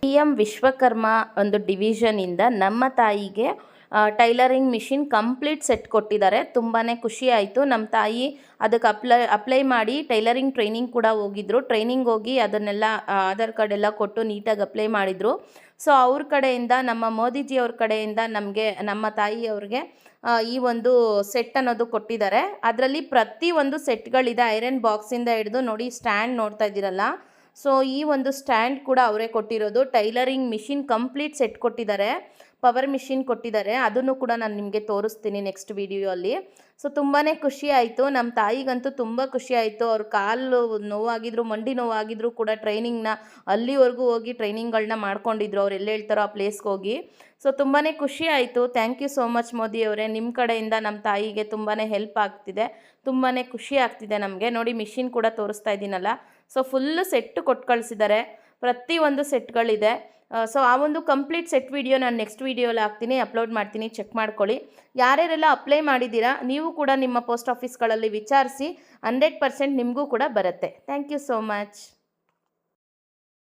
PM Vishwakarma ಒಂದು ಡಿವಿಷನಿಂದ ನಮ್ಮ ತಾಯಿಗೆ ಟೈಲರಿಂಗ್ ಮಿಷಿನ್ ಕಂಪ್ಲೀಟ್ ಸೆಟ್ ಕೊಟ್ಟಿದ್ದಾರೆ. ತುಂಬಾ ಖುಷಿ ಆಯಿತು. ನಮ್ಮ ತಾಯಿ ಅದಕ್ಕೆ ಅಪ್ಲೈ ಮಾಡಿ ಟೈಲರಿಂಗ್ ಟ್ರೈನಿಂಗ್ ಕೂಡ ಹೋಗಿದ್ರು. ಟ್ರೈನಿಂಗ್ ಹೋಗಿ ಅದನ್ನೆಲ್ಲ ಆಧಾರ್ ಕಾರ್ಡ್ ಎಲ್ಲ ಕೊಟ್ಟು ನೀಟಾಗಿ ಅಪ್ಲೈ ಮಾಡಿದರು. ಸೊ ಅವ್ರ ಕಡೆಯಿಂದ, ನಮ್ಮ ಮೋದಿಜಿಯವ್ರ ಕಡೆಯಿಂದ ನಮಗೆ, ನಮ್ಮ ತಾಯಿಯವ್ರಿಗೆ ಈ ಒಂದು ಸೆಟ್ ಅನ್ನೋದು ಕೊಟ್ಟಿದ್ದಾರೆ. ಅದರಲ್ಲಿ ಪ್ರತಿಯೊಂದು ಸೆಟ್ಗಳಿದೆ. ಐರನ್ ಬಾಕ್ಸಿಂದ ಹಿಡಿದು ನೋಡಿ, ಸ್ಟ್ಯಾಂಡ್ ನೋಡ್ತಾ ಇದ್ದೀರಲ್ಲ, ಸೊ ಈ ಒಂದು ಸ್ಟ್ಯಾಂಡ್ ಕೂಡ ಅವರೇ ಕೊಟ್ಟಿರೋದು. ಟೈಲರಿಂಗ್ ಮಿಷಿನ್ ಕಂಪ್ಲೀಟ್ ಸೆಟ್ ಕೊಟ್ಟಿದ್ದಾರೆ, ಪವರ್ ಮಿಷಿನ್ ಕೊಟ್ಟಿದ್ದಾರೆ. ಅದನ್ನು ಕೂಡ ನಾನು ನಿಮಗೆ ತೋರಿಸ್ತೀನಿ ನೆಕ್ಸ್ಟ್ ವಿಡಿಯೋ ಅಲ್ಲಿ. ಸೊ ತುಂಬಾ ಖುಷಿ ಆಯಿತು. ನಮ್ಮ ತಾಯಿಗಂತೂ ತುಂಬ ಖುಷಿ ಆಯಿತು. ಅವ್ರ ಕಾಲು ನೋವಾಗಿದ್ರು, ಮಂಡಿ ನೋವಾಗಿದ್ರು ಕೂಡ ಟ್ರೈನಿಂಗ್ನ ಅಲ್ಲಿವರೆಗೂ ಹೋಗಿ ಟ್ರೈನಿಂಗ್ಗಳನ್ನ ಮಾಡ್ಕೊಂಡಿದ್ರು. ಅವ್ರು ಎಲ್ಲಿ ಹೇಳ್ತಾರೋ ಆ ಪ್ಲೇಸ್ಗೆ ಹೋಗಿ. ಸೊ ತುಂಬಾ ಖುಷಿ ಆಯಿತು. ಥ್ಯಾಂಕ್ ಯು ಸೋ ಮಚ್ ಮೋದಿಯವರೇ. ನಿಮ್ಮ ಕಡೆಯಿಂದ ನಮ್ಮ ತಾಯಿಗೆ ತುಂಬಾ ಹೆಲ್ಪ್ ಆಗ್ತಿದೆ, ತುಂಬಾ ಖುಷಿ ಆಗ್ತಿದೆ ನಮಗೆ. ನೋಡಿ, ಮಿಷಿನ್ ಕೂಡ ತೋರಿಸ್ತಾ ಇದ್ದೀನಲ್ಲ, ಸೊ ಫುಲ್ಲು ಸೆಟ್ಟು ಕೊಟ್ಟು ಕಳಿಸಿದ್ದಾರೆ. ಪ್ರತಿಯೊಂದು ಸೆಟ್ಗಳಿದೆ. ಸೊ ಆ ಒಂದು ಕಂಪ್ಲೀಟ್ ಸೆಟ್ ವಿಡಿಯೋ ನಾನು ನೆಕ್ಸ್ಟ್ ವಿಡಿಯೋಲಿ ಹಾಕ್ತೀನಿ, ಅಪ್ಲೋಡ್ ಮಾಡ್ತೀನಿ, ಚೆಕ್ ಮಾಡ್ಕೊಳ್ಳಿ. ಯಾರ್ಯಾರೆಲ್ಲ ಅಪ್ಲೈ ಮಾಡಿದ್ದೀರಾ ನೀವು ಕೂಡ ನಿಮ್ಮ ಪೋಸ್ಟ್ ಆಫೀಸ್ಗಳಲ್ಲಿ ವಿಚಾರಿಸಿ, 100% ನಿಮಗೂ ಕೂಡ ಬರುತ್ತೆ. Thank you so much.